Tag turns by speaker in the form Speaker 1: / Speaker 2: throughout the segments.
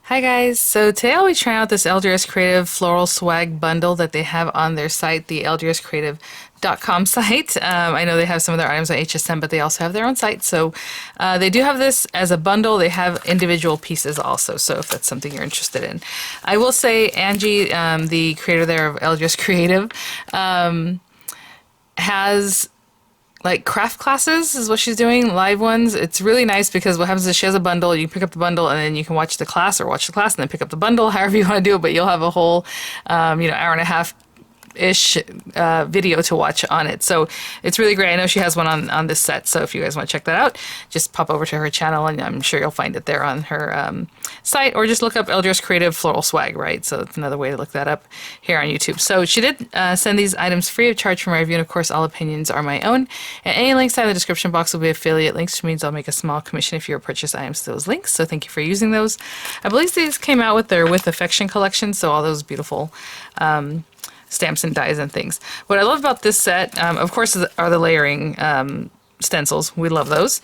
Speaker 1: Hi guys, so today I'll be trying out this LDRS Creative Floral Swag bundle that they have on their site, the LDRScreative.com site. I know they have some of their items on HSN, but they also have their own site. So they do have this as a bundle. They have individual pieces also, so if that's something you're interested in. I will say Angie, the creator there of LDRS Creative, has like craft classes is what she's doing, live ones. It's really nice because what happens is she has a bundle, you pick up the bundle and then you can watch the class or watch the class and then pick up the bundle, however you want to do it, but you'll have a whole, hour and a half ish video to watch on it. So it's really great. I know she has one on this set, so if you guys want to check that out, just pop over to her channel and I'm sure you'll find it there on her site, or just look up LDRS Creative Floral Swag, right? So it's another way to look that up here on YouTube. So she did send these items free of charge for my review, and of course all opinions are my own. And any links in the description box will be affiliate links, which means I'll make a small commission if you purchase items to those links. So thank you for using those. I believe these came out with their With Affection collection, so all those beautiful stamps and dies and things. What I love about this set, of course, are the layering stencils. We love those.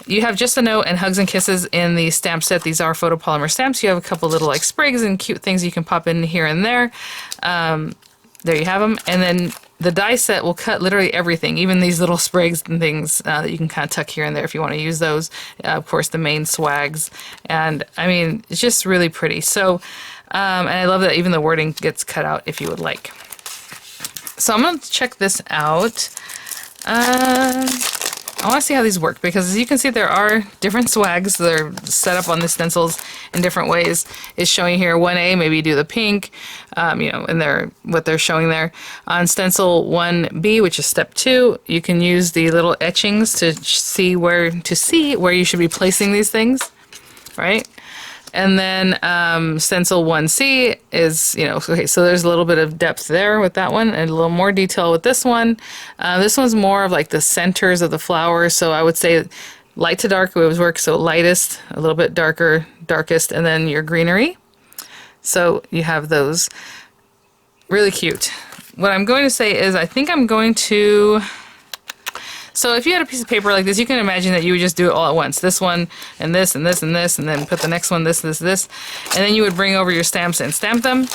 Speaker 1: You have Just a Note and Hugs and Kisses in the stamp set. These are photopolymer stamps. You have a couple little like sprigs and cute things you can pop in here and there. There you have them. And then the die set will cut literally everything, even these little sprigs and things that you can kind of tuck here and there if you want to use those. Of course, the main swags. And I mean, it's just really pretty. So, and I love that even the wording gets cut out if you would like. So I'm going to check this out. I want to see how these work because as you can see there are different swags that are set up on the stencils in different ways. It's showing here 1A, maybe you do the pink, and what they're showing there. On stencil 1B, which is step 2, you can use the little etchings to see where you should be placing these things, right? And then stencil 1C is, okay, so there's a little bit of depth there with that one and a little more detail with this one. This one's more of like the centers of the flowers, so I would say light to dark would work, so lightest, a little bit darker, darkest, and then your greenery. So you have those. Really cute. What I'm going to say is I think I'm going to... So if you had a piece of paper like this, you can imagine that you would just do it all at once. This one, and this, and this, and this, and then put the next one, this, and then you would bring over your stamps and stamp them.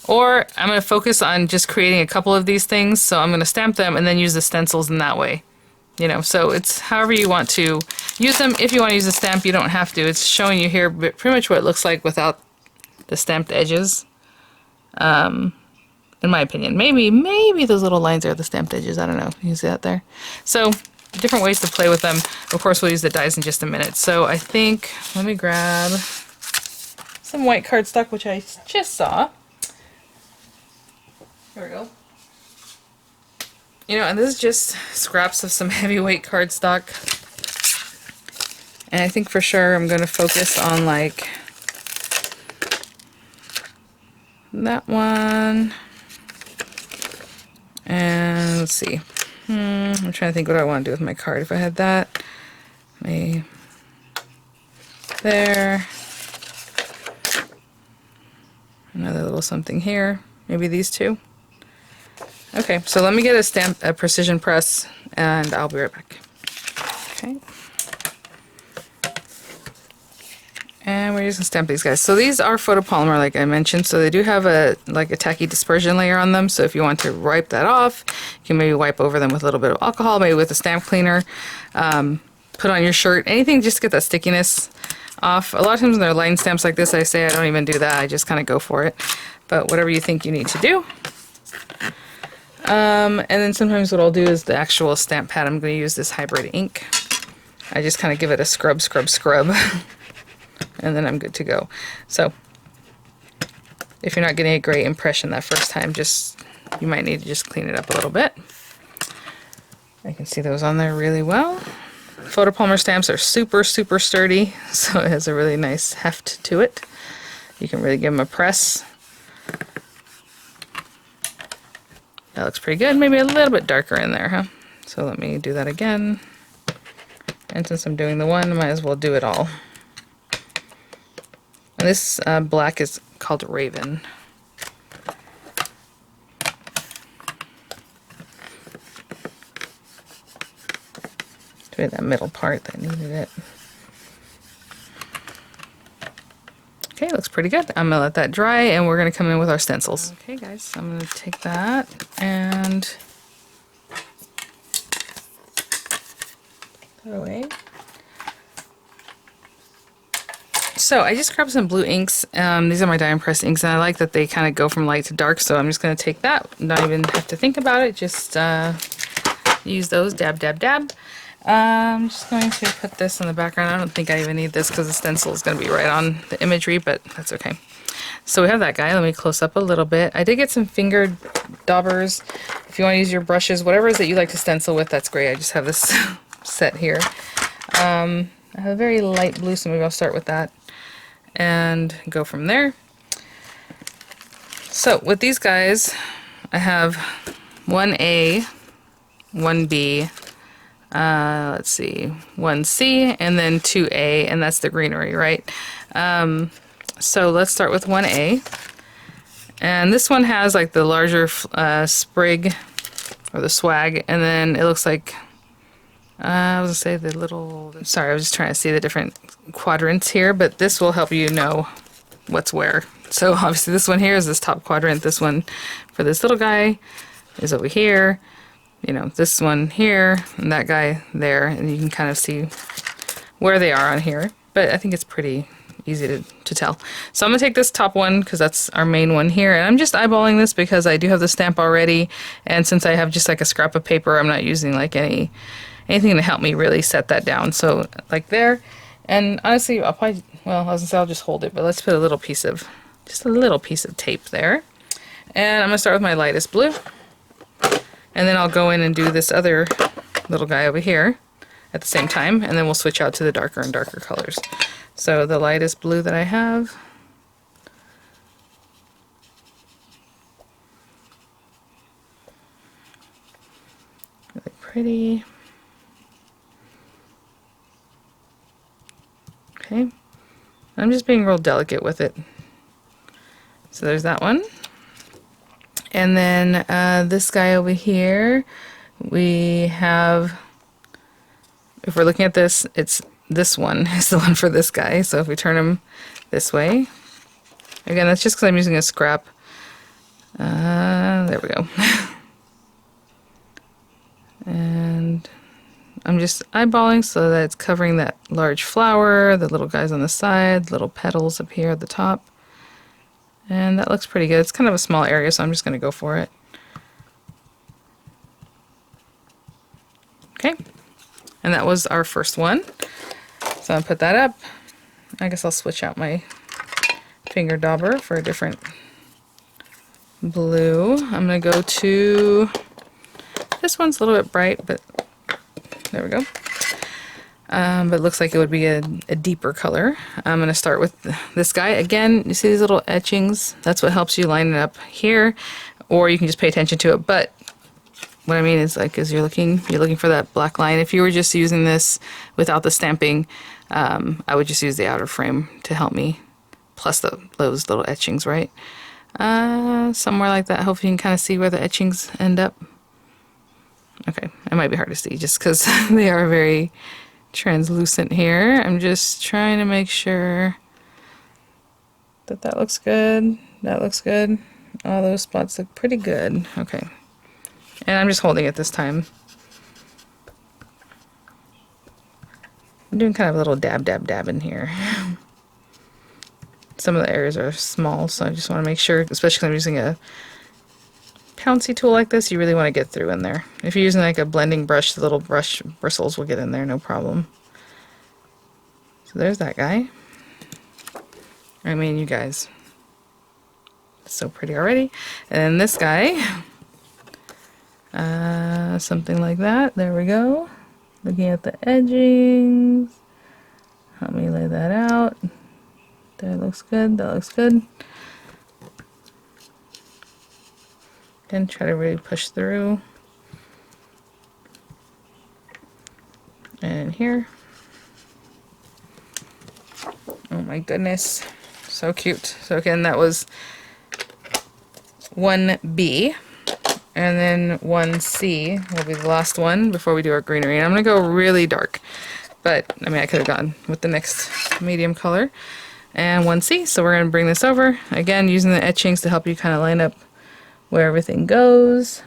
Speaker 1: Or I'm going to focus on just creating a couple of these things, so I'm going to stamp them and then use the stencils in that way. So it's however you want to use them. If you want to use a stamp, you don't have to. It's showing you here pretty much what it looks like without the stamped edges. In my opinion. Maybe those little lines are the stamped edges. I don't know. You see that there? So, different ways to play with them. Of course, we'll use the dies in just a minute. So, I think, let me grab some white cardstock, which I just saw. Here we go. And this is just scraps of some heavyweight cardstock. And I think for sure I'm going to focus on, like, that one. And let's see. I'm trying to think what I want to do with my card. If I had that, maybe there. Another little something here. Maybe these two. Okay, so let me get a precision press, and I'll be right back. Okay. And we're just gonna stamp these guys. So these are photopolymer, like I mentioned, so they do have a tacky dispersion layer on them. So if you want to wipe that off, you can maybe wipe over them with a little bit of alcohol, maybe with a stamp cleaner. Put on your shirt, anything just to get that stickiness off. A lot of times when they're line stamps like this, I say I don't even do that. I just kind of go for it. But whatever you think you need to do. And then sometimes what I'll do is the actual stamp pad. I'm going to use this hybrid ink. I just kind of give it a scrub. And then I'm good to go. So if you're not getting a great impression that first time, you might need to just clean it up a little bit. I can see those on there really well. Photopolymer stamps are super sturdy, so it has a really nice heft to it. You can really give them a press. That looks pretty good. Maybe a little bit darker in there, huh? So let me do that again. And since I'm doing the one, I might as well do it all. And this black is called Raven. Doing that middle part that needed it. Okay, looks pretty good. I'm gonna let that dry and we're gonna come in with our stencils. Okay guys, so I'm gonna take that and put it away. So I just grabbed some blue inks. These are my die and press inks, and I like that they kind of go from light to dark, so I'm just going to take that, not even have to think about it, just use those, dab, dab, dab. I'm just going to put this in the background. I don't think I even need this because the stencil is going to be right on the imagery, but that's okay. So we have that guy. Let me close up a little bit. I did get some fingered daubers. If you want to use your brushes, whatever it is that you like to stencil with, that's great. I just have this set here. I have a very light blue, so maybe I'll start with that and go from there. So with these guys, I have 1A, 1B, let's see, 1C, and then 2A, and that's the greenery, right? So let's start with 1A. And this one has like the larger sprig, or the swag, and then it looks like, I was gonna say the little, sorry, I was just trying to see the different quadrants here, but this will help you know what's where. So obviously this one here is this top quadrant, this one for this little guy is over here, you know, this one here, and that guy there, and you can kind of see where they are on here, but I think it's pretty easy to tell. So I'm gonna take this top one because that's our main one here, and I'm just eyeballing this because I do have the stamp already, and since I have just like a scrap of paper, I'm not using like anything to help me really set that down. So like there, and honestly I'll probably, well, I was gonna say I'll just hold it, but let's put a little piece of, just a little piece of tape there. And I'm gonna start with my lightest blue, and then I'll go in and do this other little guy over here at the same time, and then we'll switch out to the darker and darker colors. So the lightest blue that I have, really pretty. Okay, I'm just being real delicate with it. So there's that one. And then this guy over here, we have, if we're looking at this, it's this one is the one for this guy. So if we turn him this way, again, that's just because I'm using a scrap. There we go. And I'm just eyeballing so that it's covering that large flower, the little guys on the side, little petals up here at the top. And that looks pretty good. It's kind of a small area, so I'm just going to go for it. Okay. And that was our first one. So I'll put that up. I guess I'll switch out my finger dauber for a different blue. I'm going to go to, this one's a little bit bright, but there we go. But it looks like it would be a deeper color. I'm going to start with this guy. Again, you see these little etchings? That's what helps you line it up here, or you can just pay attention to it. But what I mean is, like, as you're looking for that black line. If you were just using this without the stamping, I would just use the outer frame to help me, plus those little etchings, right? Somewhere like that. Hopefully you can kind of see where the etchings end up. Okay, it might be hard to see just because they are very translucent here. I'm just trying to make sure that that looks good. That looks good. All those spots look pretty good. Okay. And I'm just holding it this time. I'm doing kind of a little dab, dab, dab in here. Some of the areas are small, so I just want to make sure, especially when I'm using a pouncy tool like this, you really want to get through in there. If you're using like a blending brush, the little brush bristles will get in there, no problem. So there's that guy. I mean, you guys, it's so pretty already. And then this guy, something like that. There we go. Looking at the edgings. Help me lay that out. That looks good. That looks good. And try to really push through. And here. Oh my goodness. So cute. So again, that was 1B. And then 1C will be the last one before we do our greenery. And I'm going to go really dark. But, I mean, I could have gone with the next medium color. and 1C. So we're going to bring this over. Again, using the etchings to help you kind of line up where everything goes.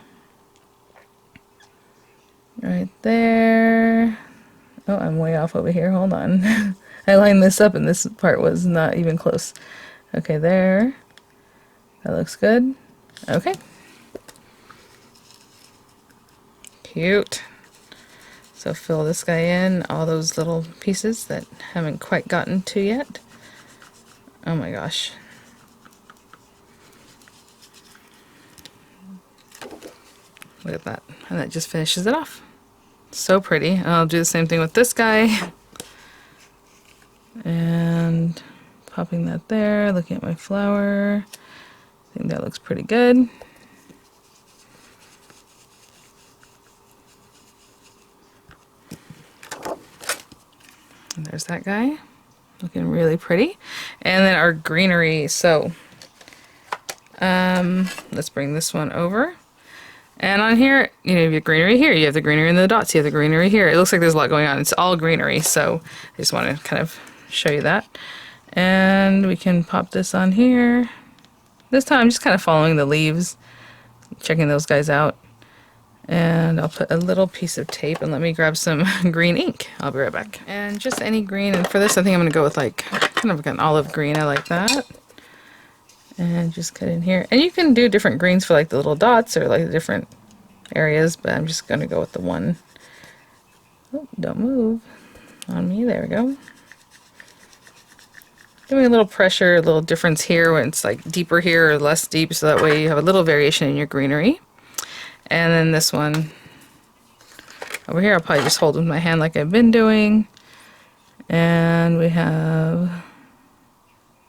Speaker 1: Right there. Oh, I'm way off over here. Hold on. I lined this up and this part was not even close. Okay, there. That looks good. Okay. Cute. So fill this guy in, all those little pieces that haven't quite gotten to yet. Oh my gosh. Look at that. And that just finishes it off. So pretty. And I'll do the same thing with this guy. And popping that there, looking at my flower. I think that looks pretty good. And there's that guy. Looking really pretty. And then our greenery. So let's bring this one over. And on here, you know, you have greenery here, you have the greenery in the dots, you have the greenery here. It looks like there's a lot going on. It's all greenery, so I just want to kind of show you that. And we can pop this on here. This time I'm just kind of following the leaves, checking those guys out. And I'll put a little piece of tape, and let me grab some green ink. I'll be right back. And just any green, and for this I think I'm going to go with like kind of like an olive green. I like that. And just cut in here. And you can do different greens for like the little dots or like the different areas, but I'm just going to go with the one. Oh, don't move on me. There we go. Doing a little pressure, a little difference here when it's like deeper here or less deep, so that way you have a little variation in your greenery. And then this one over here, I'll probably just hold with my hand like I've been doing. And we have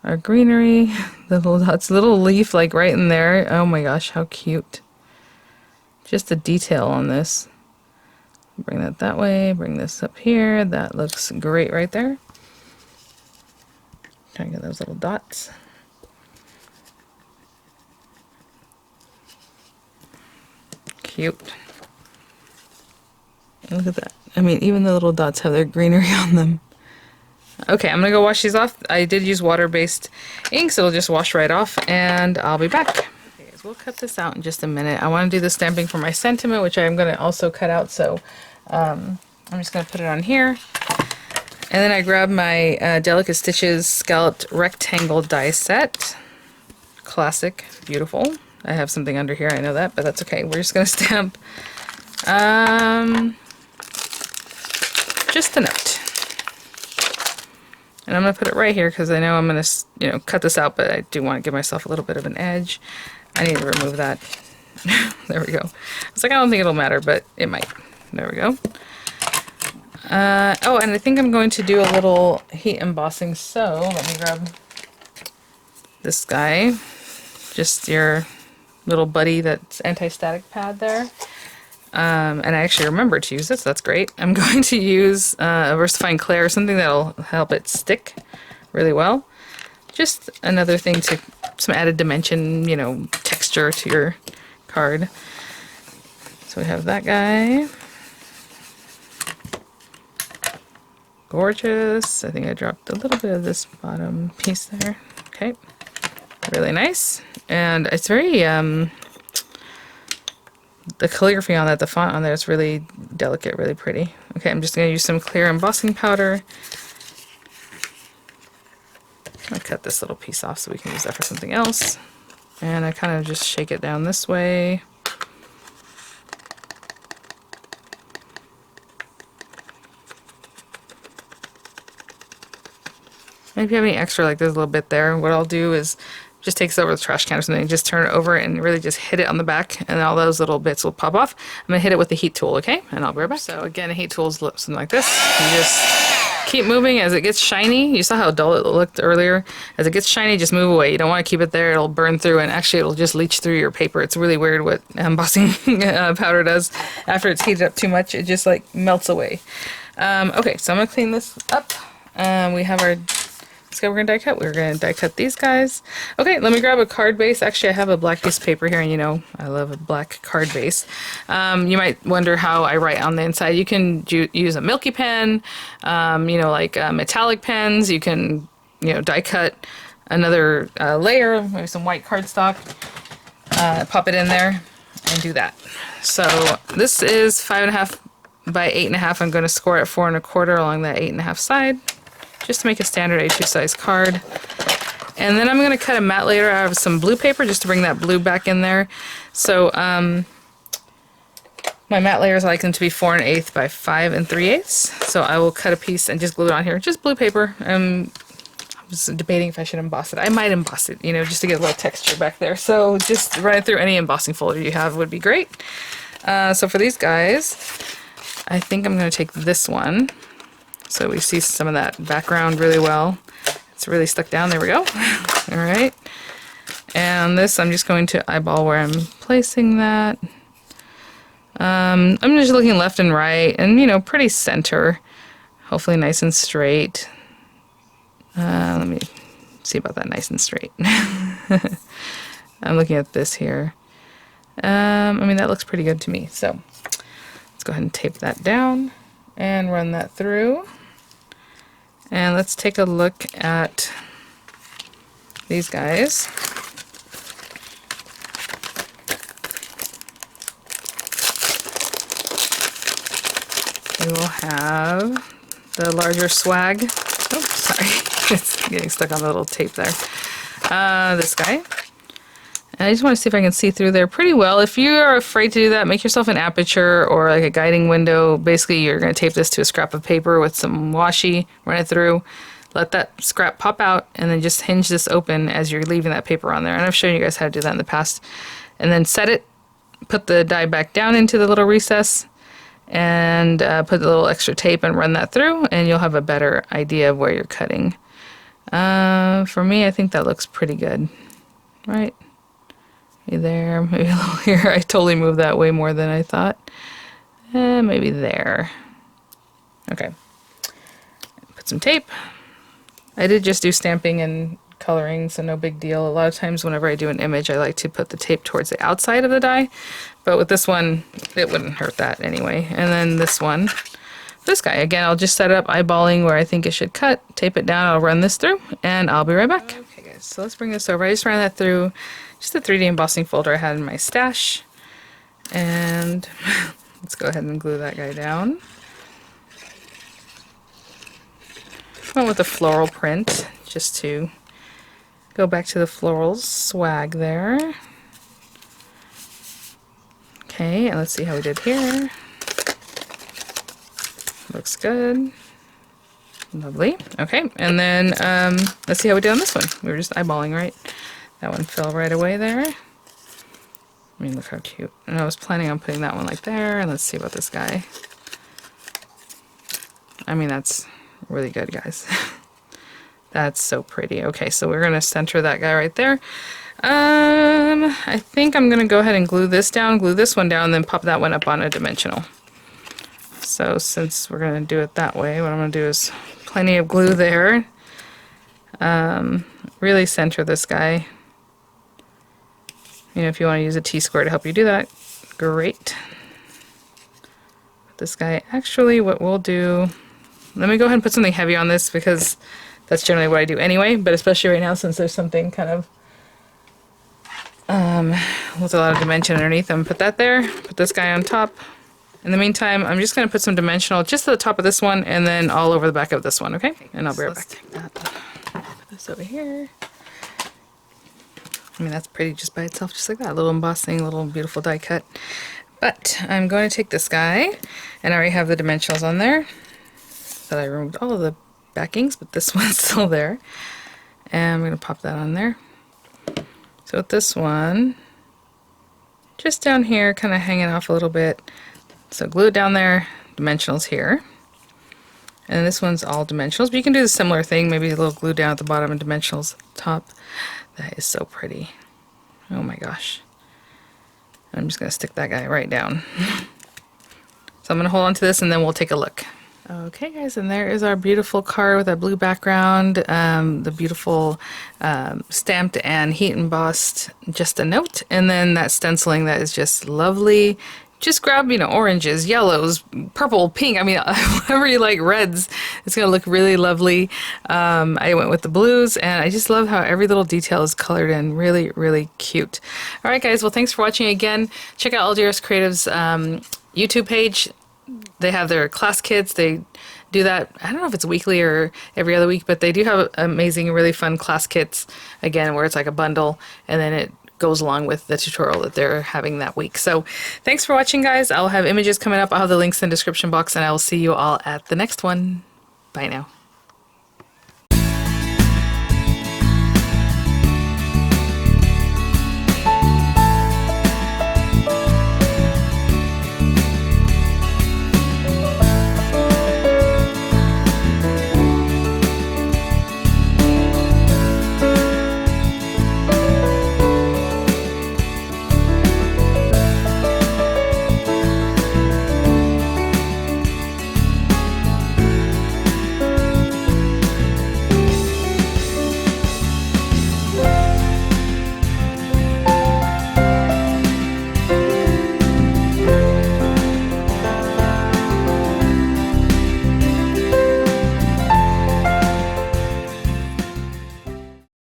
Speaker 1: our greenery, the little dots, little leaf like right in there. Oh my gosh, how cute. Just the detail on this. Bring that way, bring this up here. That looks great right there. Trying to get those little dots. Cute. Look at that. I mean, even the little dots have their greenery on them. Okay, I'm gonna go wash these off. I did use water-based ink, so it'll just wash right off, and I'll be back. Okay, so we'll cut this out in just a minute. I want to do the stamping for my sentiment, which I'm gonna also cut out, so I'm just gonna put it on here. And then I grabbed my Delicate Stitches scalloped rectangle die set. Classic, beautiful. I have something under here, I know that, but that's okay. We're just gonna stamp just a note. And I'm going to put it right here because I know I'm going to, you know, cut this out, but I do want to give myself a little bit of an edge. I need to remove that. There we go. It's like, I don't think it'll matter, but it might. There we go. Oh, and I think I'm going to do a little heat embossing, so let me grab this guy. Just your little buddy that's anti-static pad there. And I actually remembered to use this, that's great. I'm going to use a VersaFine Clair, something that'll help it stick really well. Just another thing to, some added dimension, you know, texture to your card. So we have that guy. Gorgeous. I think I dropped a little bit of this bottom piece there. Okay. Really nice. And it's very, the calligraphy on that, the font on there is really delicate, really pretty. Okay, I'm just going to use some clear embossing powder. I'll cut this little piece off so we can use that for something else. And I kind of just shake it down this way. And if you have any extra, like there's a little bit there, what I'll do is just take this over the trash can or something, just turn it over and really just hit it on the back, and all those little bits will pop off. I'm going to hit it with the heat tool, okay? And I'll be right back. So again, a heat tool is something like this. You just keep moving as it gets shiny. You saw how dull it looked earlier. As it gets shiny, just move away. You don't want to keep it there. It'll burn through, and actually it'll just leach through your paper. It's really weird what embossing powder does. After it's heated up too much, it just like melts away. Okay, so I'm going to clean this up. We have our... So we're going to die cut. We're going to die cut these guys. Okay, let me grab a card base. Actually, I have a black piece of paper here, and you know I love a black card base. You might wonder how I write on the inside. You can use a Milky pen, you know, like metallic pens. You can you know, die cut another layer, maybe some white cardstock, pop it in there, and do that. So this is 5.5 by 8.5. I'm going to score at 4 1/4 along that 8.5 side, just to make a standard A2 size card. And then I'm going to cut a matte layer out of some blue paper just to bring that blue back in there. So my matte layers, I like them to be 4 1/8 by 5 3/8. So I will cut a piece and just glue it on here, just blue paper. I was debating if I should emboss it. I might emboss it, you know, just to get a little texture back there. So just run it through any embossing folder you have would be great. So for these guys, I think I'm going to take this one, so we see some of that background really well. It's really stuck down. There we go. All right. And this, I'm just going to eyeball where I'm placing that. I'm just looking left and right, and, you know, pretty center. Hopefully nice and straight. Let me see about that nice and straight. I'm looking at this here. I mean, that looks pretty good to me. So let's go ahead and tape that down and run that through. And let's take a look at these guys. We will have the larger swag. Oh, sorry. It's getting stuck on the little tape there. This guy. And I just want to see if I can see through there pretty well. If you are afraid to do that, make yourself an aperture or like a guiding window. Basically, you're going to tape this to a scrap of paper with some washi, run it through, let that scrap pop out, and then just hinge this open as you're leaving that paper on there. And I've shown you guys how to do that in the past. And then set it, put the die back down into the little recess, and put the little extra tape and run that through, and you'll have a better idea of where you're cutting. For me, I think that looks pretty good. Right? Maybe there, maybe a little here. I totally moved that way more than I thought. Maybe there. Okay. Put some tape. I did just do stamping and coloring, so no big deal. A lot of times whenever I do an image, I like to put the tape towards the outside of the die, but with this one, it wouldn't hurt that anyway. And then this one, this guy, again, I'll just set up eyeballing where I think it should cut, tape it down, I'll run this through, and I'll be right back. Okay guys, so let's bring this over. I just ran that through just the 3D embossing folder I had in my stash, and let's go ahead and glue that guy down. Went with the floral print, just to go back to the floral swag there. Okay, and let's see how we did here. Looks good. Lovely. Okay, and then let's see how we did on this one. We were just eyeballing, right? That one fell right away there. I mean, look how cute. And I was planning on putting that one like there, and let's see about this guy. I mean, that's really good, guys. That's so pretty. Okay, so we're gonna center that guy right there. I think I'm gonna go ahead and glue this down, glue this one down, then pop that one up on a dimensional. So since we're gonna do it that way, what I'm gonna do is plenty of glue there. Really center this guy. You know, if you want to use a T-square to help you do that, great. This guy, actually, what we'll do, let me go ahead and put something heavy on this because that's generally what I do anyway, but especially right now since there's something kind of with a lot of dimension underneath, I'm gonna put that there, put this guy on top. In the meantime, I'm just going to put some dimensional just at the top of this one and then all over the back of this one, okay? And I'll be right back. Take that, put this over here. I mean, that's pretty just by itself, just like that. A little embossing, a little beautiful die cut. But I'm going to take this guy, and I already have the dimensionals on there. So I removed all of the backings, but this one's still there. And I'm going to pop that on there. So with this one, just down here, kind of hanging off a little bit. So glue it down there, dimensionals here. And this one's all dimensionals, but you can do the similar thing, maybe a little glue down at the bottom and dimensionals at the top. That is so pretty. Oh my gosh. I'm just gonna stick that guy right down. So I'm gonna hold on to this and then we'll take a look. Okay guys, and there is our beautiful card with that blue background, the beautiful stamped and heat embossed just a note, and then that stenciling that is just lovely, just grab, oranges, yellows, purple, pink. I mean, whatever you like, reds. It's going to look really lovely. I went with the blues, and I just love how every little detail is colored in. Really, really cute. All right, guys. Well, thanks for watching again. Check out LDRS Creative's YouTube page. They have their class kits. They do that. I don't know if it's weekly or every other week, but they do have amazing, really fun class kits, again, where it's like a bundle, and then it goes along with the tutorial that they're having that week. So thanks for watching, guys. I'll have images coming up. I'll have the links in the description box, and I will see you all at the next one. Bye now.